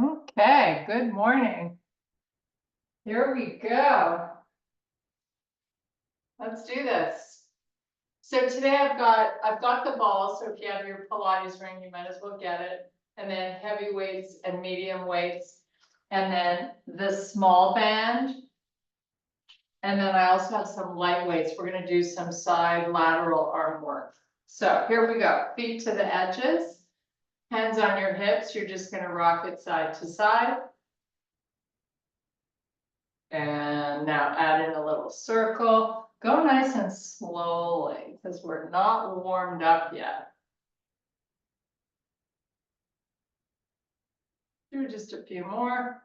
Okay, good morning. Here we go. Let's do this. So today I've got the ball, so if you have your Pilates ring, you might as well get it. And then heavy weights and medium weights. And then the small band. And then I also have some light weights. We're gonna do some side lateral arm work. So here we go. Feet to the edges. Hands on your hips. You're just gonna rock it side to side. And now add in a little circle. Go nice and slowly because we're not warmed up yet. Do just a few more.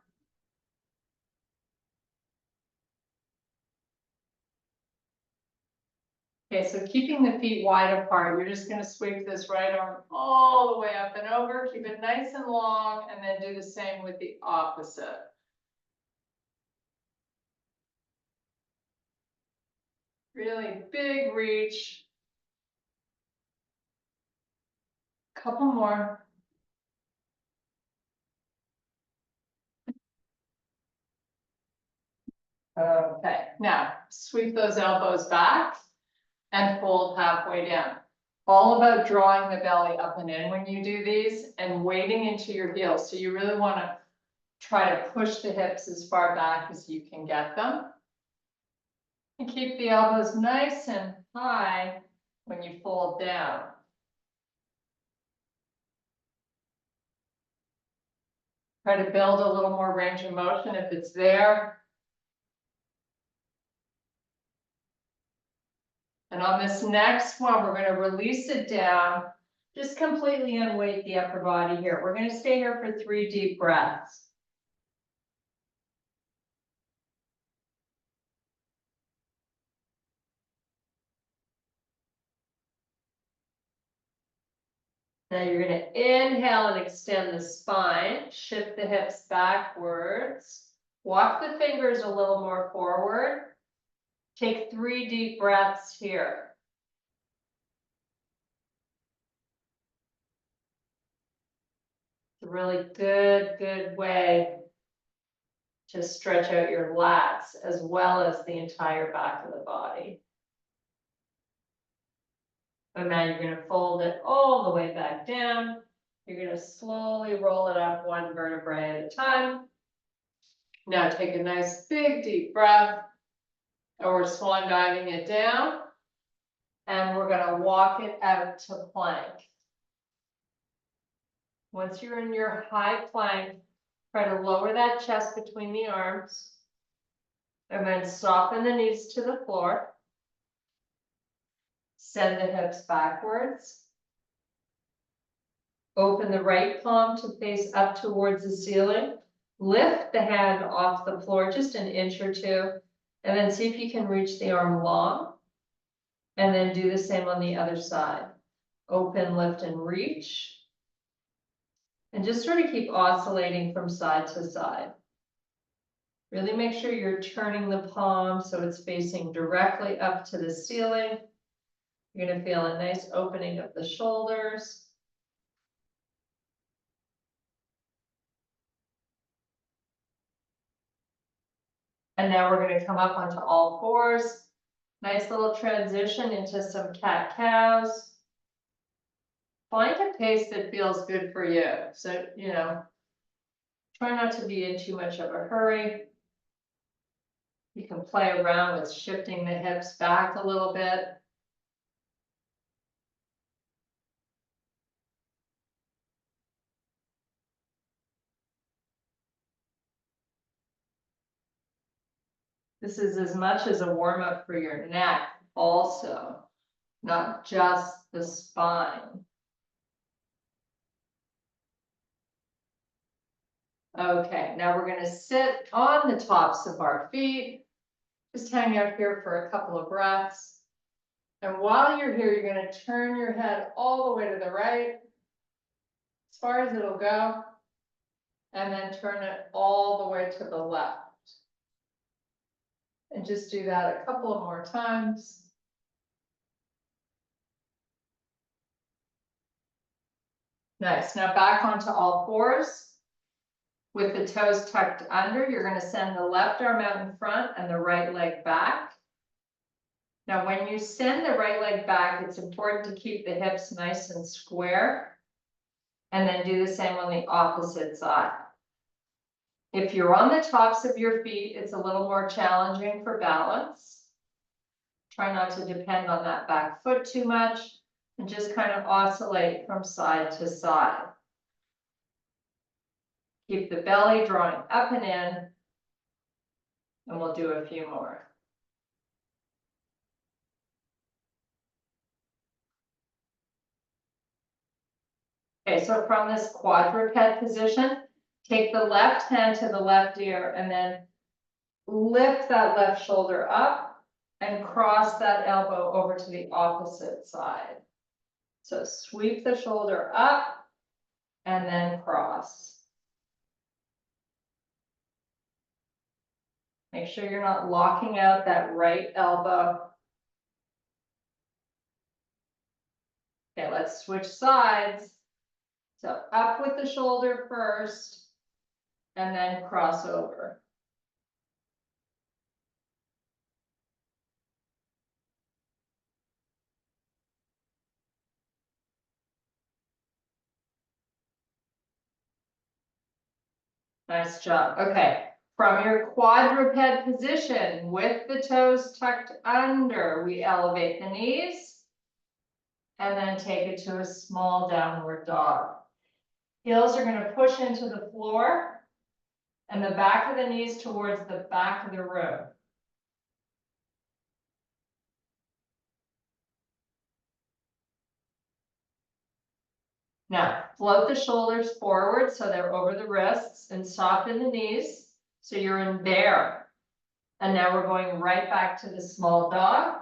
Okay, so keeping the feet wide apart, you're just going to sweep this right arm all the way up and over. Keep it nice and long, and then do the same with the opposite. Really big reach. Couple more. Okay, now sweep those elbows back and fold halfway down. All about drawing the belly up and in when you do these and weighting into your heels. So you really want to try to push the hips as far back as you can get them. And keep the elbows nice and high when you fold down. Try to build a little more range of motion if it's there. And on this next one, we're going to release it down. Just completely unweight the upper body here. We're going to stay here for 3 deep breaths. Now you're going to inhale and extend the spine, shift the hips backwards, walk the fingers a little more forward. Take 3 deep breaths here. It's a really good way to stretch out your lats as well as the entire back of the body. And now you're going to fold it all the way back down. You're going to slowly roll it up 1 vertebrae at a time. Now take a nice big deep breath. And we're swan diving it down. And we're going to walk it out to plank. Once you're in your high plank, try to lower that chest between the arms. And then soften the knees to the floor. Send the hips backwards. Open the right palm to face up towards the ceiling. Lift the hand off the floor just an inch or 2. And then see if you can reach the arm long. And then do the same on the other side. Open, lift, and reach. And just sort of keep oscillating from side to side. Really make sure you're turning the palm so it's facing directly up to the ceiling. You're going to feel a nice opening of the shoulders. And now we're going to come up onto all fours. Nice little transition into some cat-cows. Find a pace that feels good for you. So, try not to be in too much of a hurry. You can play around with shifting the hips back a little bit. This is as much as a warm-up for your neck also, not just the spine. Okay, now we're going to sit on the tops of our feet. Just hang out here for a couple of breaths. And while you're here, you're going to turn your head all the way to the right, as far as it'll go, and then turn it all the way to the left. And just do that a couple of more times. Nice. Now back onto all fours. With the toes tucked under, you're gonna send the left arm out in front and the right leg back. Now, when you send the right leg back, it's important to keep the hips nice and square. And then do the same on the opposite side. If you're on the tops of your feet, it's a little more challenging for balance. Try not to depend on that back foot too much and just kind of oscillate from side to side. Keep the belly drawing up and in, and we'll do a few more. Okay, so from this quadruped position, take the left hand to the left ear and then lift that left shoulder up and cross that elbow over to the opposite side. So sweep the shoulder up and then cross. Make sure you're not locking out that right elbow. Okay, let's switch sides. So up with the shoulder first and then cross over. Nice job. Okay, from your quadruped position with the toes tucked under, we elevate the knees and then take it to a small downward dog. Heels are going to push into the floor and the back of the knees towards the back of the room. Now, float the shoulders forward so they're over the wrists and soften the knees so you're in bear. And now we're going right back to the small dog.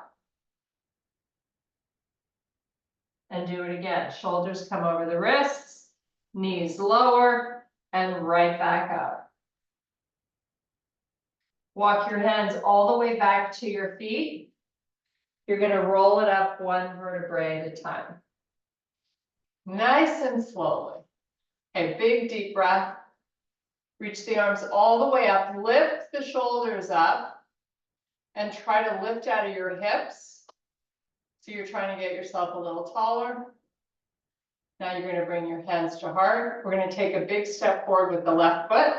And do it again. Shoulders come over the wrists, knees lower, and right back up. Walk your hands all the way back to your feet. You're going to roll it up one vertebrae at a time. Nice and slowly. Okay, big deep breath. Reach the arms all the way up, lift the shoulders up, and try to lift out of your hips. So you're trying to get yourself a little taller. Now you're going to bring your hands to heart. We're going to take a big step forward with the left foot.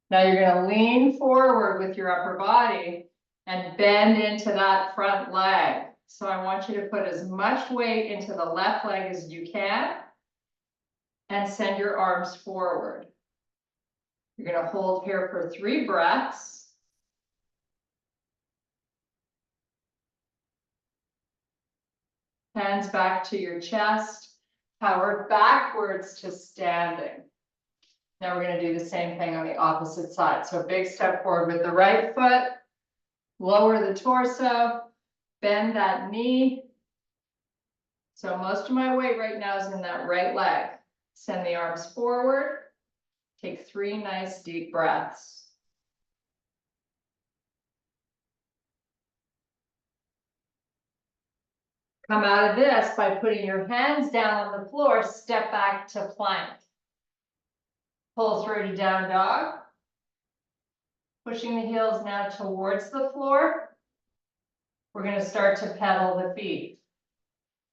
Now you're going to lean forward with your upper body and bend into that front leg. So I want you to put as much weight into the left leg as you can and send your arms forward. You're going to hold here for 3 breaths. Hands back to your chest, power backwards to standing. Now we're going to do the same thing on the opposite side. So big step forward with the right foot, lower the torso, bend that knee. So most of my weight right now is in that right leg. Send the arms forward. Take 3 nice deep breaths. Come out of this by putting your hands down on the floor, step back to plank. Pull through to down dog. Pushing the heels now towards the floor. We're going to start to pedal the feet.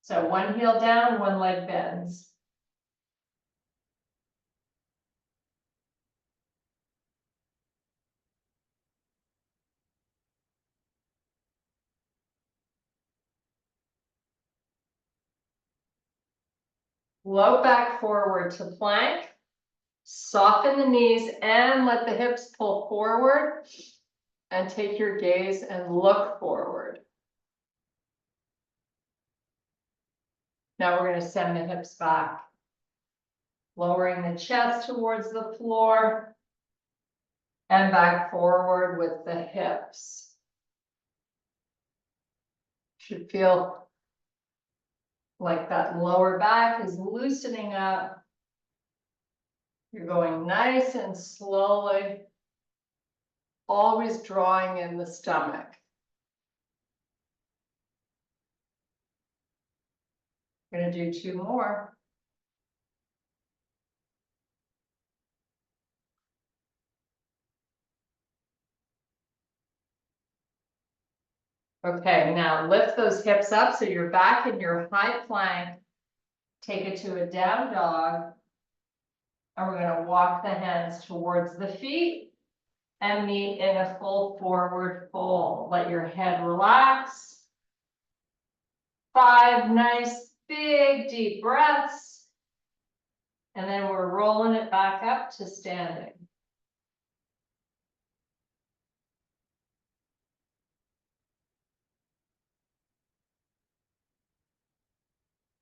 So one heel down, one leg bends. Float back forward to plank. Soften the knees and let the hips pull forward. And take your gaze and look forward. Now we're going to send the hips back. Lowering the chest towards the floor. And back forward with the hips. Should feel like that lower back is loosening up. You're going nice and slowly, always drawing in the stomach. We're going to do 2 more. Okay, now lift those hips up so you're back in your high plank. Take it to a down dog. And we're gonna walk the hands towards the feet and meet in a full forward fold. Let your head relax. 5 nice, big, deep breaths. And then we're rolling it back up to standing.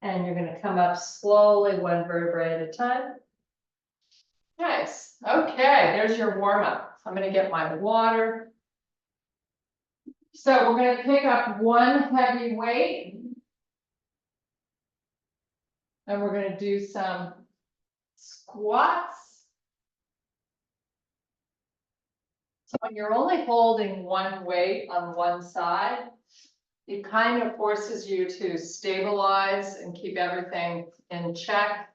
And you're gonna come up slowly, 1 vertebrae at a time. Nice. Okay, there's your warm up. I'm gonna get my water. So we're gonna pick up 1 heavy weight. And we're gonna do some squats. So when you're only holding 1 weight on 1 side, it kind of forces you to stabilize and keep everything in check.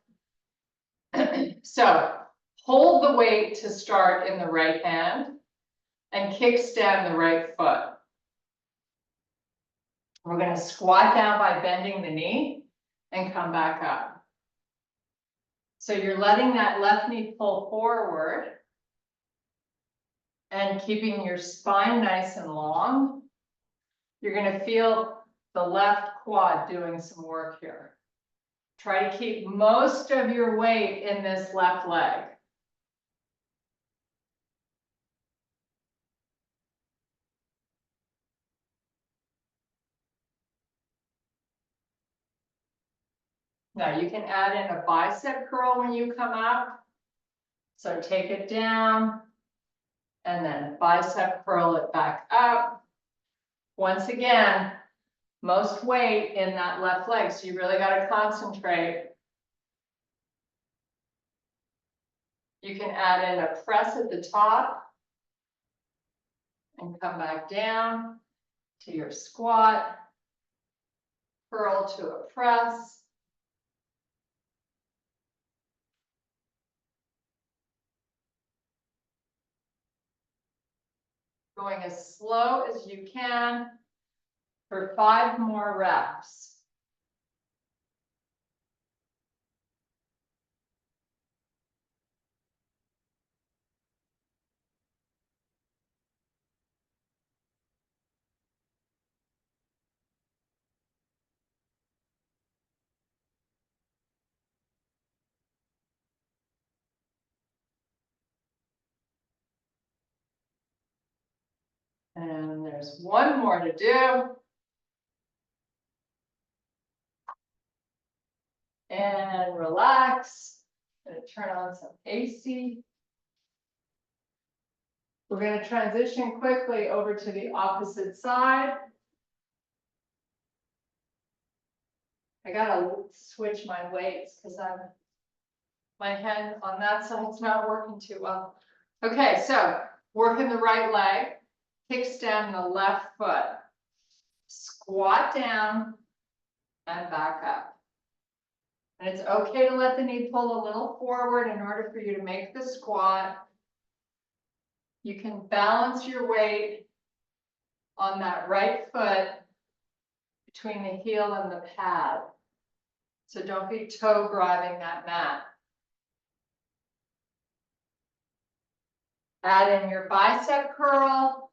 So hold the weight to start in the right hand and kickstand the right foot. We're going to squat down by bending the knee and come back up. So you're letting that left knee pull forward and keeping your spine nice and long. You're going to feel the left quad doing some work here. Try to keep most of your weight in this left leg. Now you can add in a bicep curl when you come up. So take it down and then bicep curl it back up. Once again, most weight in that left leg, so you really got to concentrate. You can add in a press at the top and come back down to your squat, curl to a press. Going as slow as you can for 5 more reps. And there's 1 more to do. And relax. Gonna turn on some AC. We're going to transition quickly over to the opposite side. I gotta switch my weights because my hand on that side's not working too well. Okay, so working the right leg, kickstand the left foot, squat down and back up. And it's okay to let the knee pull a little forward in order for you to make the squat. You can balance your weight on that right foot between the heel and the pad. So don't be toe driving that mat. Add in your bicep curl.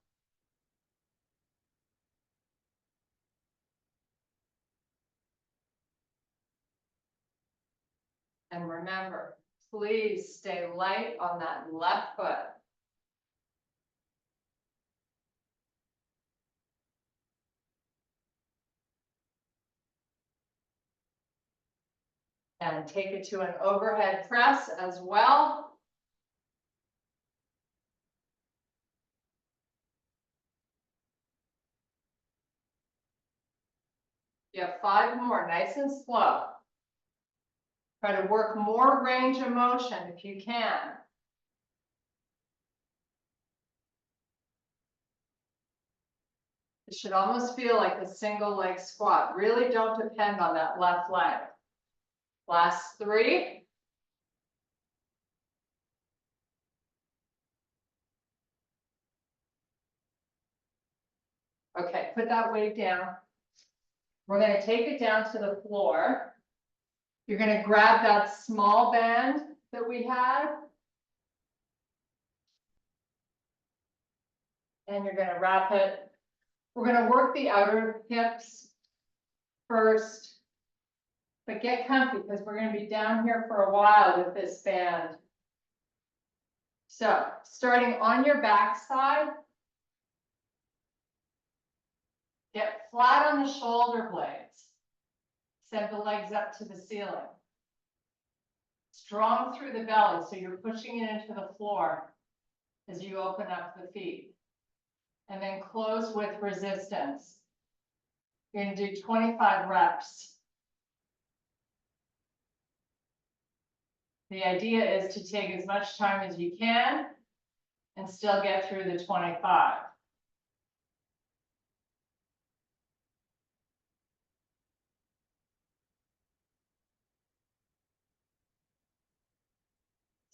And remember, please stay light on that left foot. And take it to an overhead press as well. You have 5 more, nice and slow. Try to work more range of motion if you can. It should almost feel like a single leg squat. Really don't depend on that left leg. Last 3. Okay, put that weight down. We're gonna take it down to the floor. You're gonna grab that small band that we had. And you're gonna wrap it. We're gonna work the outer hips first. But get comfy because we're gonna be down here for a while with this band. So, starting on your back side, get flat on the shoulder blades. Send the legs up to the ceiling. Strong through the belly, so you're pushing it into the floor as you open up the feet. And then close with resistance. You're gonna do 25 reps. The idea is to take as much time as you can and still get through the 25.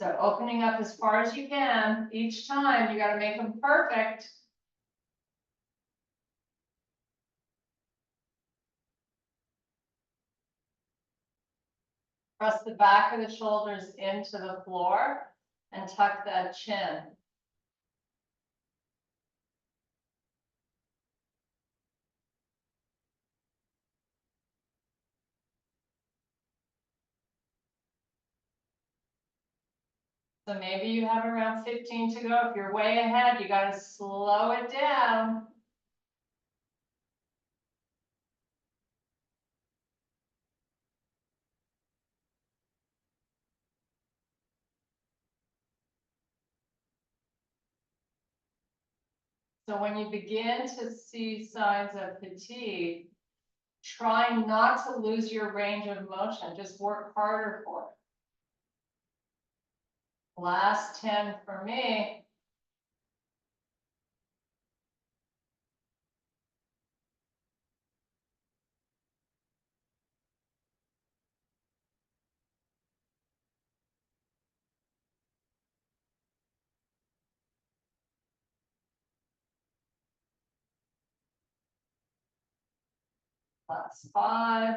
So opening up as far as you can, each time you got to make them perfect. Press the back of the shoulders into the floor and tuck that chin. So maybe you have around 15 to go. If you're way ahead, you got to slow it down. So when you begin to see signs of fatigue, try not to lose your range of motion. Just work harder for it. Last 10 for me. Last 5.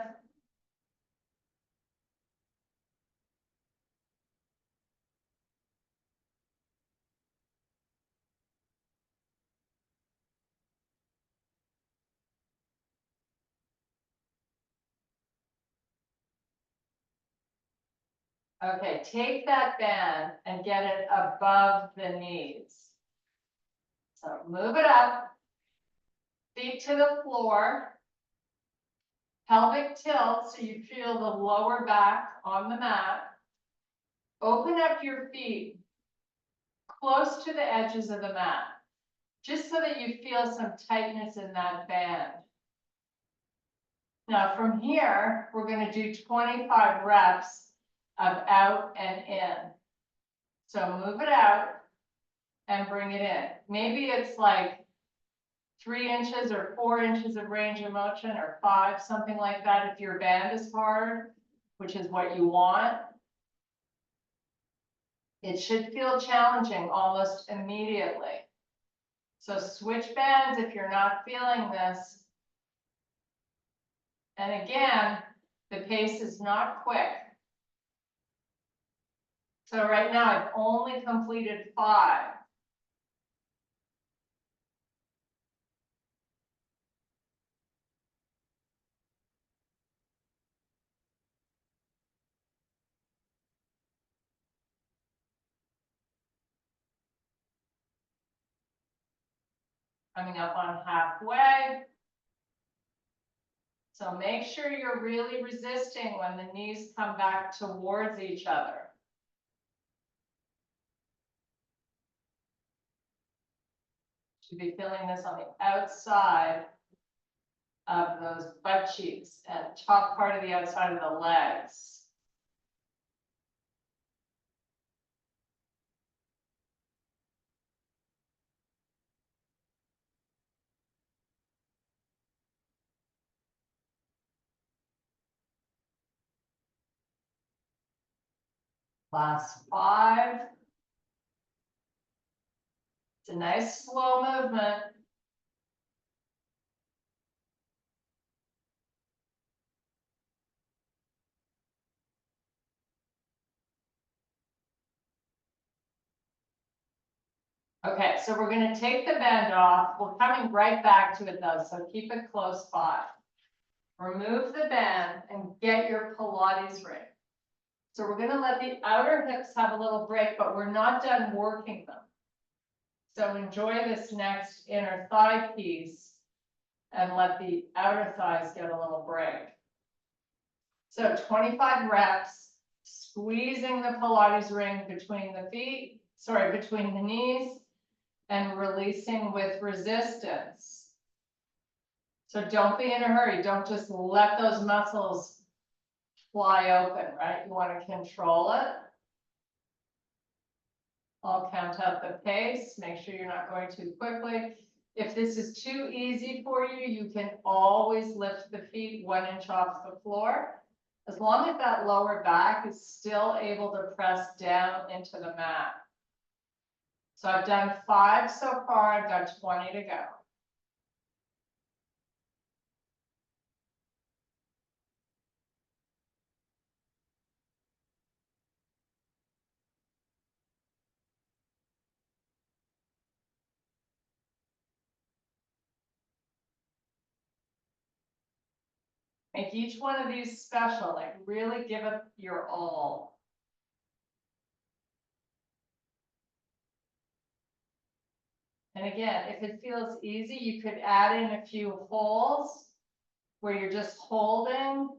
Okay, take that band and get it above the knees. So move it up, feet to the floor, pelvic tilt so you feel the lower back on the mat. Open up your feet close to the edges of the mat, just so that you feel some tightness in that band. Now from here, we're going to do 25 reps of out and in. So move it out and bring it in. Maybe it's like 3 inches or 4 inches of range of motion, or 5, something like that, if your band is hard, which is what you want. It should feel challenging almost immediately. So switch bands if you're not feeling this. And again, the pace is not quick. So right now I've only completed 5. Coming up on halfway. So make sure you're really resisting when the knees come back towards each other. Should be feeling this on the outside of those butt cheeks and top part of the outside of the legs. Last 5. It's a nice slow movement. Okay, so we're gonna take the band off. We're coming right back to it though, so keep it close by. Remove the band and get your Pilates ring. So we're gonna let the outer hips have a little break, but we're not done working them. So enjoy this next inner thigh piece and let the outer thighs get a little break. So 25 reps, squeezing the Pilates ring between the feet, between the knees, and releasing with resistance. So don't be in a hurry. Don't just let those muscles fly open, right? You want to control it. I'll count out the pace. Make sure you're not going too quickly. If this is too easy for you, you can always lift the feet 1 inch off the floor, as long as that lower back is still able to press down into the mat. So I've done 5 so far. I've got 20 to go. Make each one of these special, like really give it your all. And again, if it feels easy, you could add in a few holds where you're just holding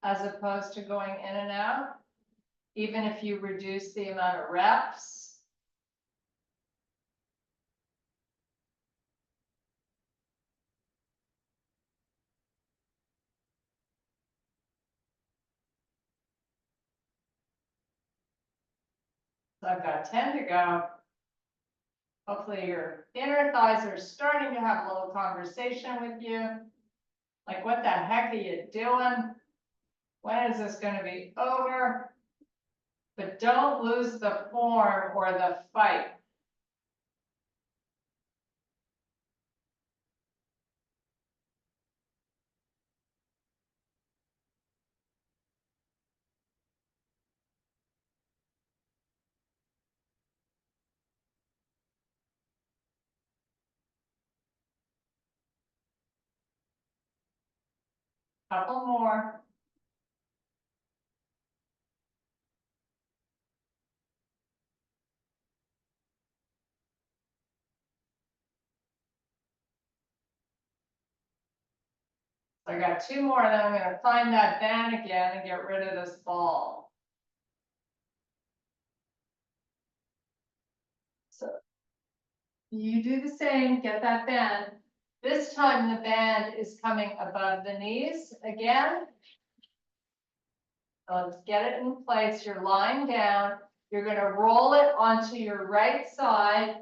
as opposed to going in and out, even if you reduce the amount of reps. So I've got 10 to go. Hopefully your inner thighs are starting to have a little conversation with you. Like, what the heck are you doing? When is this going to be over? But don't lose the form or the fight. Couple more. So I got 2 more, and then I'm going to find that band again and get rid of this ball. So you do the same, get that band. This time the band is coming above the knees again. So let's get it in place. You're lying down. You're going to roll it onto your right side.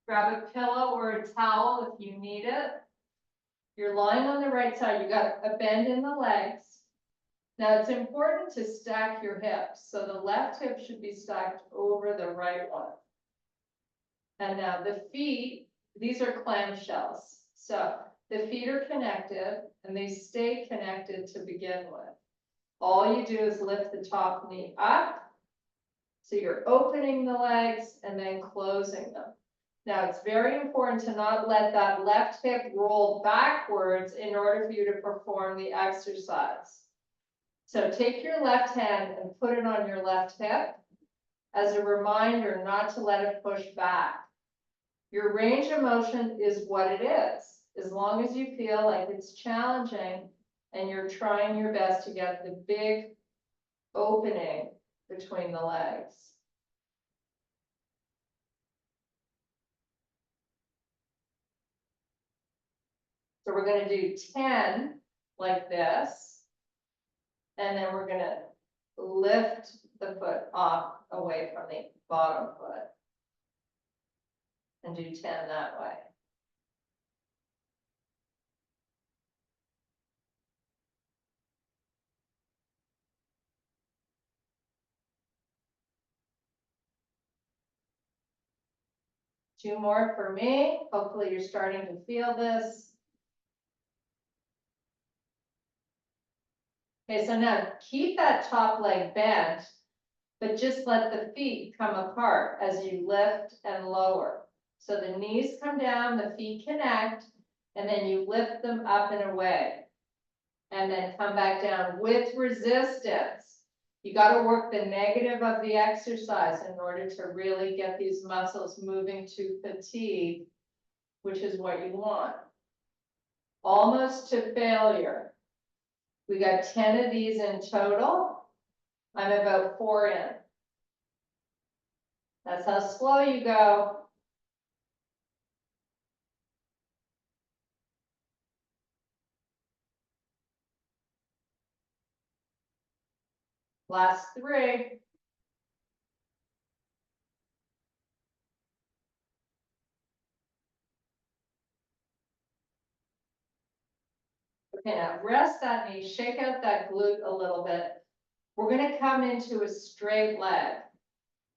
Grab a pillow or a towel if you need it. You're lying on the right side. You got a bend in the legs. Now it's important to stack your hips. So the left hip should be stacked over the right one. And now the feet, these are clamshells. So the feet are connected and they stay connected to begin with. All you do is lift the top knee up. So you're opening the legs and then closing them. Now it's very important to not let that left hip roll backwards in order for you to perform the exercise. So take your left hand and put it on your left hip as a reminder not to let it push back. Your range of motion is what it is, as long as you feel like it's challenging and you're trying your best to get the big opening between the legs. So we're going to do 10 like this, and then we're going to lift the foot off away from the bottom foot and do 10 that way. Two more for me. Hopefully you're starting to feel this. Okay, so now keep that top leg bent, but just let the feet come apart as you lift and lower. So the knees come down, the feet connect, and then you lift them up and away. And then come back down with resistance. You got to work the negative of the exercise in order to really get these muscles moving to fatigue, which is what you want. Almost to failure. We got 10 of these in total. I'm about 4 in. That's how slow you go. Last 3. Okay, now rest that knee, shake out that glute a little bit. We're gonna come into a straight leg.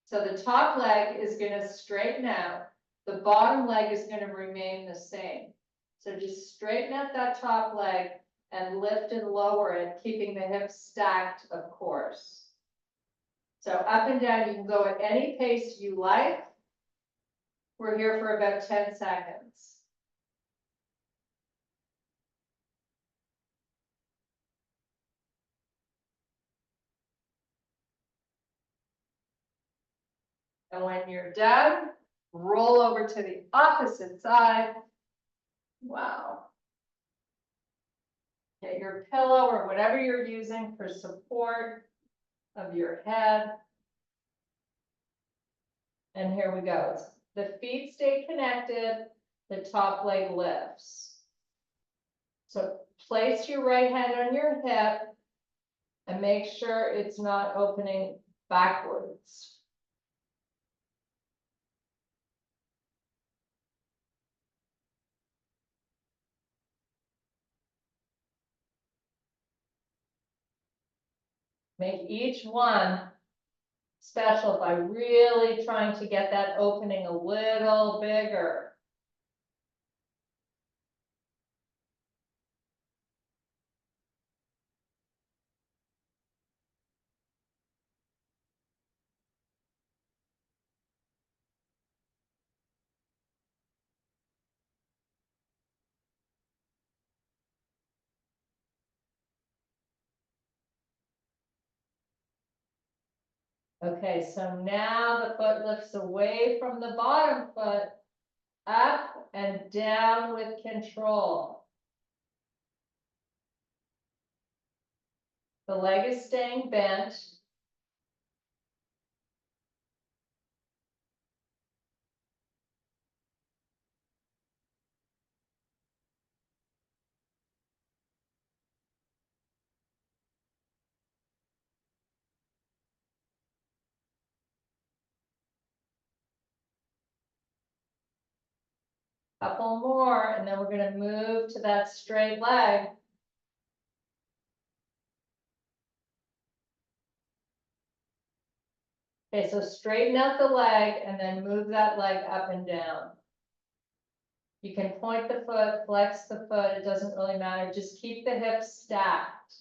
So the top leg is gonna straighten out. The bottom leg is gonna remain the same. So just straighten out that top leg and lift and lower it, keeping the hips stacked, of course. So up and down, you can go at any pace you like. We're here for about 10 seconds. And when you're done, roll over to the opposite side. Wow. Get your pillow or whatever you're using for support of your head. And here we go. The feet stay connected, the top leg lifts. So place your right hand on your hip and make sure it's not opening backwards. Make each one special by really trying to get that opening a little bigger. Okay, so now the foot lifts away from the bottom foot, up and down with control. The leg is staying bent. Couple more, and then we're going to move to that straight leg. Okay, so straighten out the leg and then move that leg up and down. You can point the foot, flex the foot, it doesn't really matter. Just keep the hips stacked.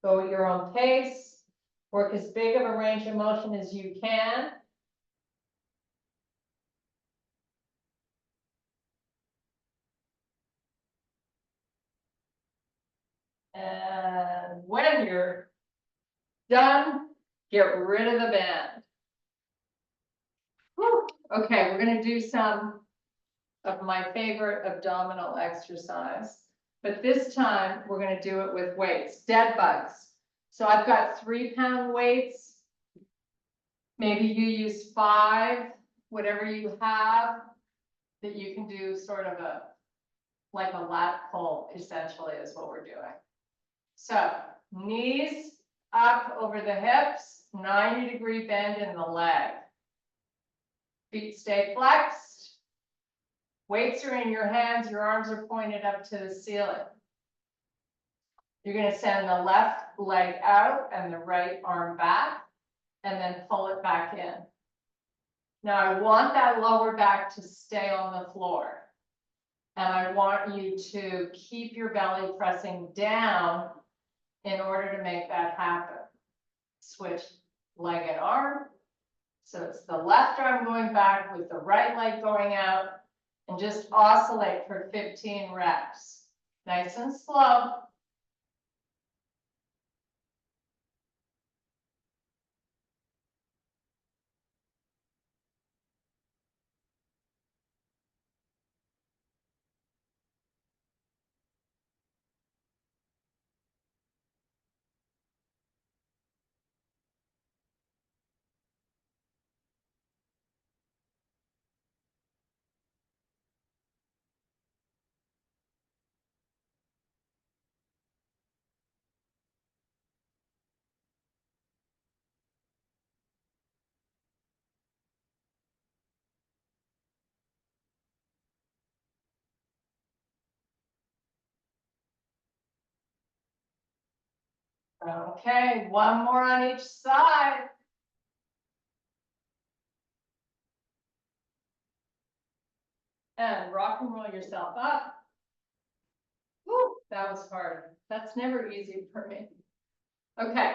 Go at your own pace. Work as big of a range of motion as you can. And when you're done, get rid of the band. Whew. Okay, we're gonna do some of my favorite abdominal exercise, but this time we're gonna do it with weights, dead bugs. So I've got 3-pound weights. Maybe you use 5, whatever you have that you can do sort of like a lat pull, essentially is what we're doing. So knees up over the hips, 90-degree bend in the leg. Feet stay flexed. Weights are in your hands, your arms are pointed up to the ceiling. You're going to send the left leg out and the right arm back, and then pull it back in. Now I want that lower back to stay on the floor. And I want you to keep your belly pressing down in order to make that happen. Switch leg and arm. So it's the left arm going back with the right leg going out, and just oscillate for 15 reps. Nice and slow. Okay, one more on each side. And rock and roll yourself up. Woo, that was hard. That's never easy for me. Okay,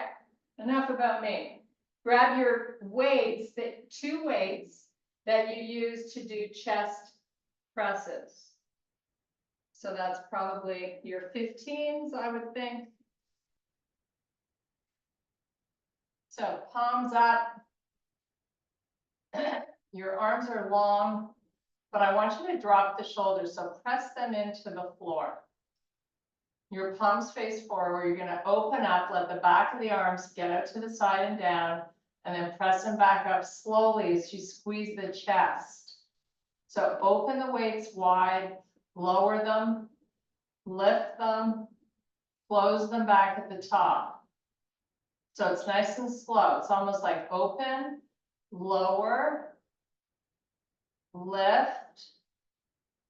enough about me. Grab your weights, the 2 weights that you use to do chest presses. So that's probably your 15s, I would think. So palms up. Your arms are long, but I want you to drop the shoulders, so press them into the floor. Your palms face forward, you're gonna open up, let the back of the arms get out to the side and down, and then press them back up slowly as you squeeze the chest. So open the weights wide, lower them, lift them, close them back at the top. So it's nice and slow. It's almost like open, lower, lift,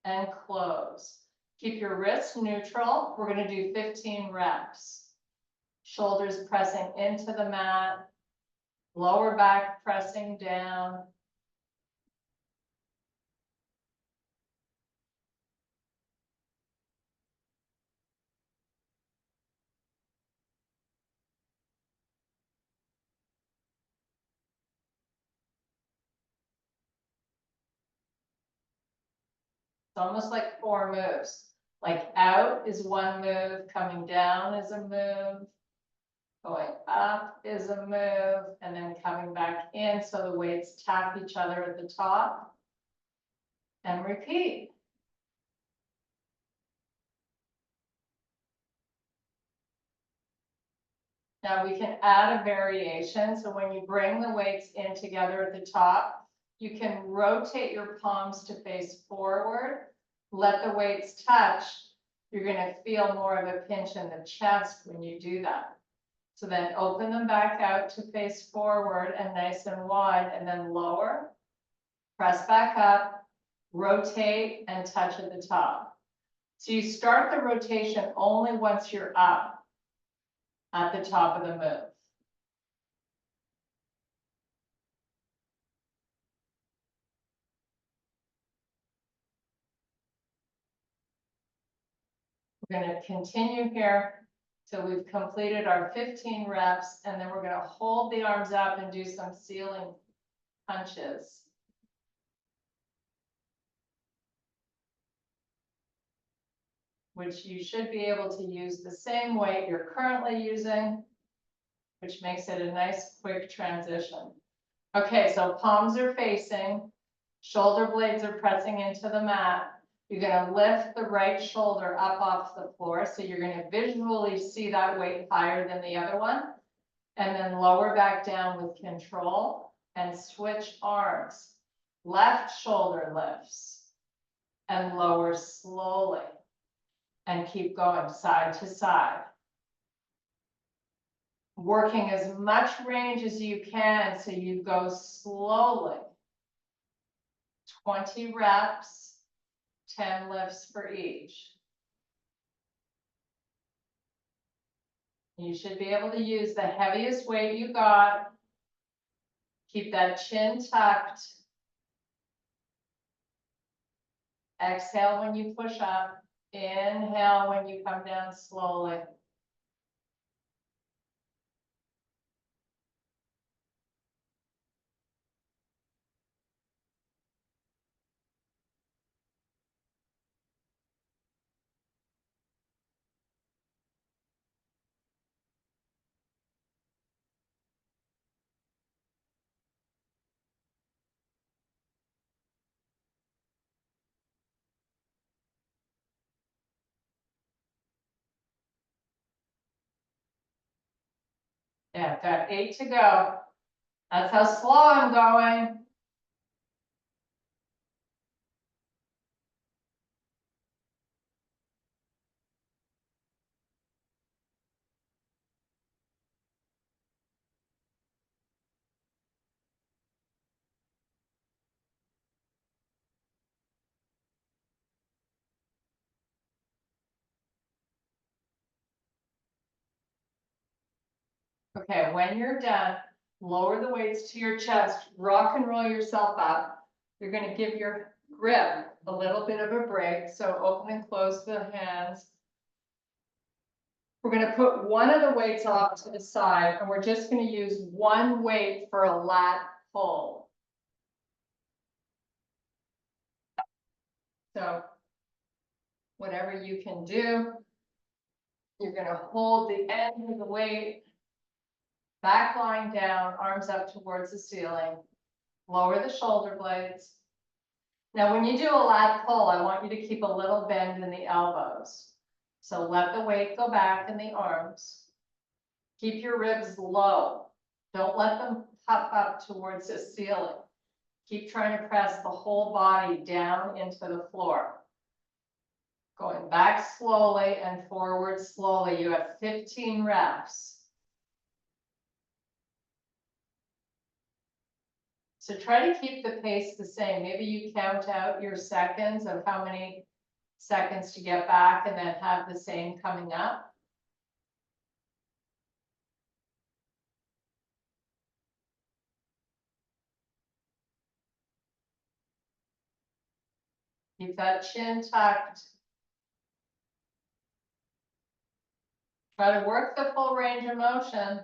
and close. Keep your wrists neutral. We're going to do 15 reps. Shoulders pressing into the mat, lower back pressing down. It's almost like 4 moves. Like out is 1 move, coming down is a move, going up is a move, and then coming back in so the weights tap each other at the top. And repeat. Now we can add a variation. So when you bring the weights in together at the top, you can rotate your palms to face forward, let the weights touch. You're going to feel more of a pinch in the chest when you do that. So then open them back out to face forward and nice and wide, and then lower, press back up, rotate, and touch at the top. So you start the rotation only once you're up at the top of the move. We're going to continue here till we've completed our 15 reps, and then we're going to hold the arms up and do some ceiling punches. Which you should be able to use the same weight you're currently using, which makes it a nice quick transition. Okay, so palms are facing, shoulder blades are pressing into the mat. You're going to lift the right shoulder up off the floor. So you're going to visually see that weight higher than the other one. And then lower back down with control and switch arms. Left shoulder lifts and lower slowly. And keep going side to side. Working as much range as you can so you go slowly. 20 reps, 10 lifts for each. You should be able to use the heaviest weight you got. Keep that chin tucked. Exhale when you push up. Inhale when you come down slowly. Yeah, I've got 8 to go. That's how slow I'm going. Okay, when you're done, lower the weights to your chest, rock and roll yourself up. You're gonna give your grip a little bit of a break, so open and close the hands. We're gonna put one of the weights off to the side, and we're just gonna use one weight for a lat pull. So whatever you can do, you're gonna hold the end of the weight, back lying down, arms up towards the ceiling, lower the shoulder blades. Now, when you do a lat pull, I want you to keep a little bend in the elbows. So let the weight go back in the arms. Keep your ribs low. Don't let them puff up towards the ceiling. Keep trying to press the whole body down into the floor. Going back slowly and forward slowly. You have 15 reps. So try to keep the pace the same. Maybe you count out your seconds of how many seconds to get back and then have the same coming up. Keep that chin tucked. Try to work the full range of motion.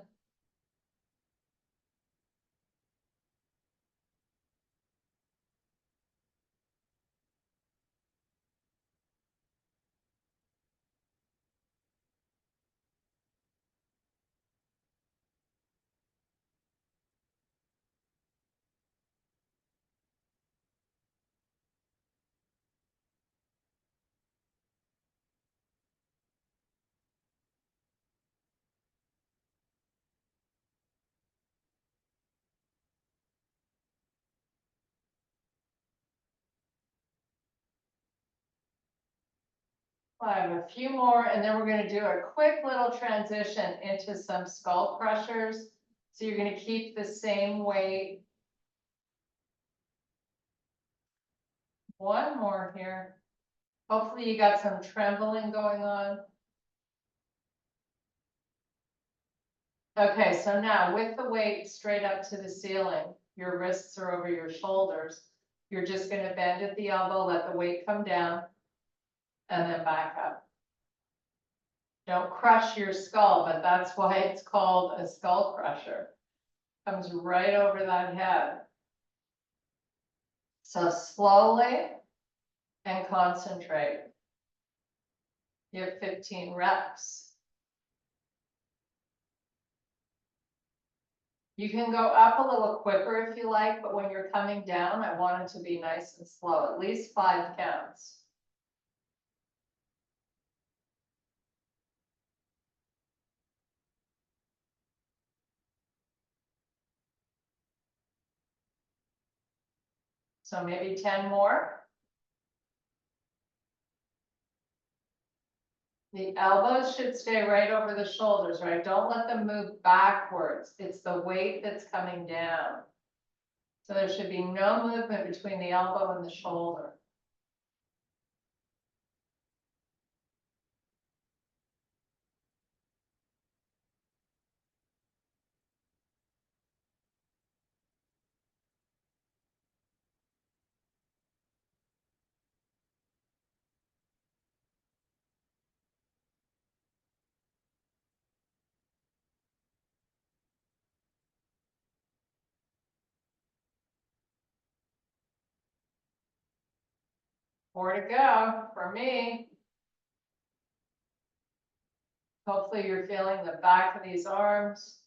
I have a few more, and then we're going to do a quick little transition into some skull crushers. So you're going to keep the same weight. One more here. Hopefully you got some trembling going on. Okay, so now with the weight straight up to the ceiling, your wrists are over your shoulders. You're just going to bend at the elbow, let the weight come down, and then back up. Don't crush your skull, but that's why it's called a skull crusher. Comes right over that head. So slowly and concentrate. You have 15 reps. You can go up a little quicker if you like, but when you're coming down, I want it to be nice and slow, at least 5 counts. So maybe 10 more. The elbows should stay right over the shoulders, right? Don't let them move backwards. It's the weight that's coming down. So there should be no movement between the elbow and the shoulder. More to go for me. Hopefully you're feeling the back of these arms.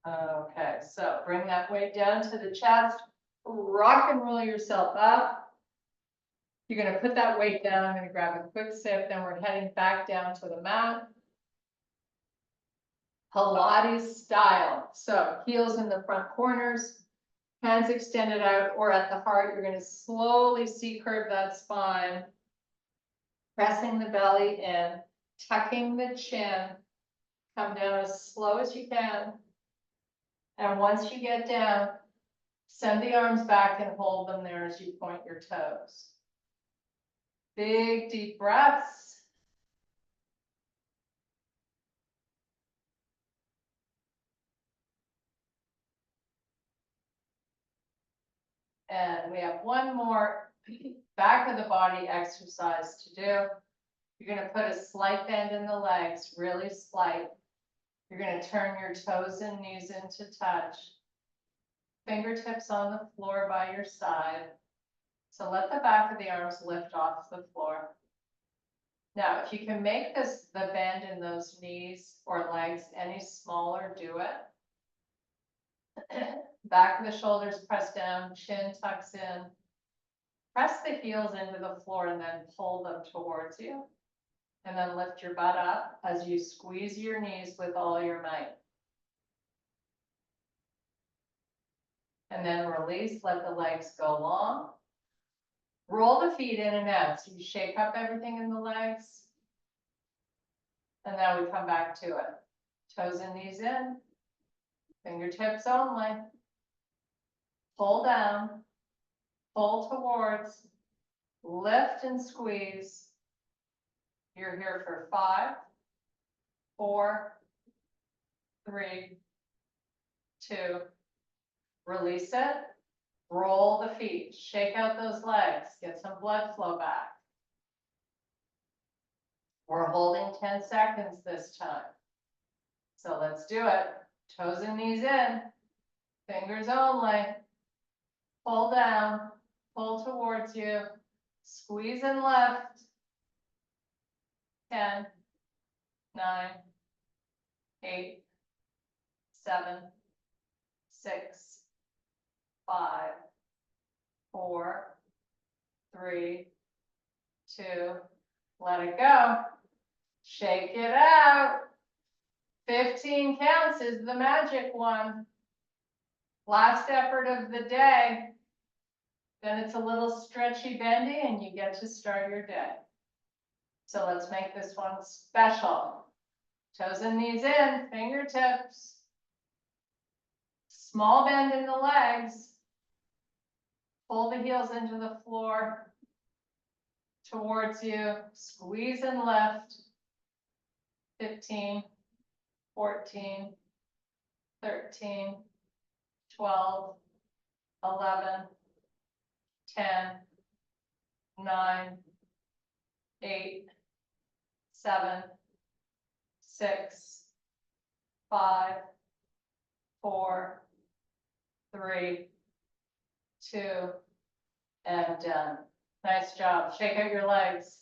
Okay, so bring that weight down to the chest, rock and roll yourself up. You're gonna put that weight down, I'm gonna grab a quick sip, then we're heading back down to the mat. Pilates style, so heels in the front corners, hands extended out or at the heart. You're gonna slowly C-curve that spine, pressing the belly in, tucking the chin, come down as slow as you can. And once you get down, send the arms back and hold them there as you point your toes. Big deep breaths. And we have one more back of the body exercise to do. You're gonna put a slight bend in the legs, really slight. You're gonna turn your toes and knees into touch. Fingertips on the floor by your side. So let the back of the arms lift off the floor. Now, if you can make the bend in those knees or legs any smaller, do it. Back of the shoulders press down, chin tucks in. Press the heels into the floor and then pull them towards you. And then lift your butt up as you squeeze your knees with all your might. And then release, let the legs go long. Roll the feet in and out. So you shake up everything in the legs. And now we come back to it. Toes and knees in. Fingertips only. Pull down. Pull towards. Lift and squeeze. You're here for 5, 4, 3, 2. Release it. Roll the feet. Shake out those legs. Get some blood flow back. We're holding 10 seconds this time. So let's do it. Toes and knees in. Fingers only. Pull down. Pull towards you. Squeeze and lift. 10, 9, 8, 7, 6, 5, 4, 3, 2. Let it go. Shake it out. 15 counts is the magic one. Last effort of the day. Then it's a little stretchy bendy and you get to start your day. So let's make this one special. Toes and knees in, fingertips. Small bend in the legs. Pull the heels into the floor. Towards you, squeeze and lift. 15, 14, 13, 12, 11, 10, 9, 8, 7, 6, 5, 4, 3, 2, and done. Nice job. Shake out your legs.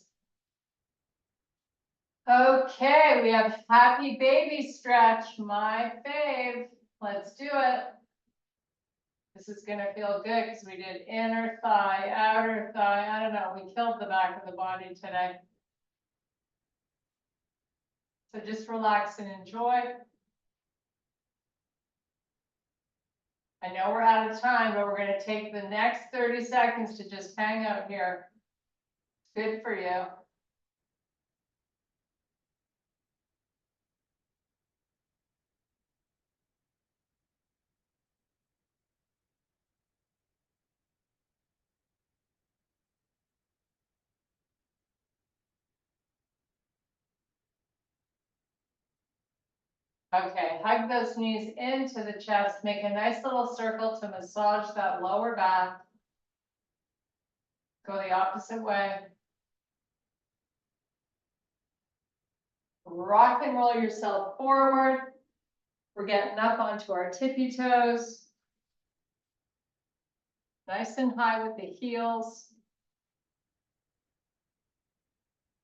Okay, we have happy baby stretch, my fave. Let's do it. This is gonna feel good because we did inner thigh, outer thigh. I don't know, we killed the back of the body today. So just relax and enjoy. I know we're out of time, but we're gonna take the next 30 seconds to just hang out here. It's good for you. Okay, hug those knees into the chest. Make a nice little circle to massage that lower back. Go the opposite way. Rock and roll yourself forward. We're getting up onto our tippy toes. Nice and high with the heels.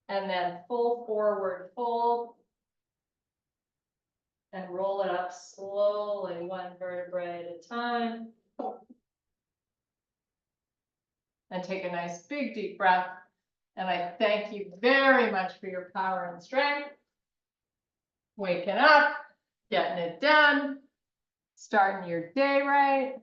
And then full forward fold. And roll it up slowly, one vertebrae at a time. And take a nice big deep breath. And I thank you very much for your power and strength. Waking up, getting it done, starting your day right.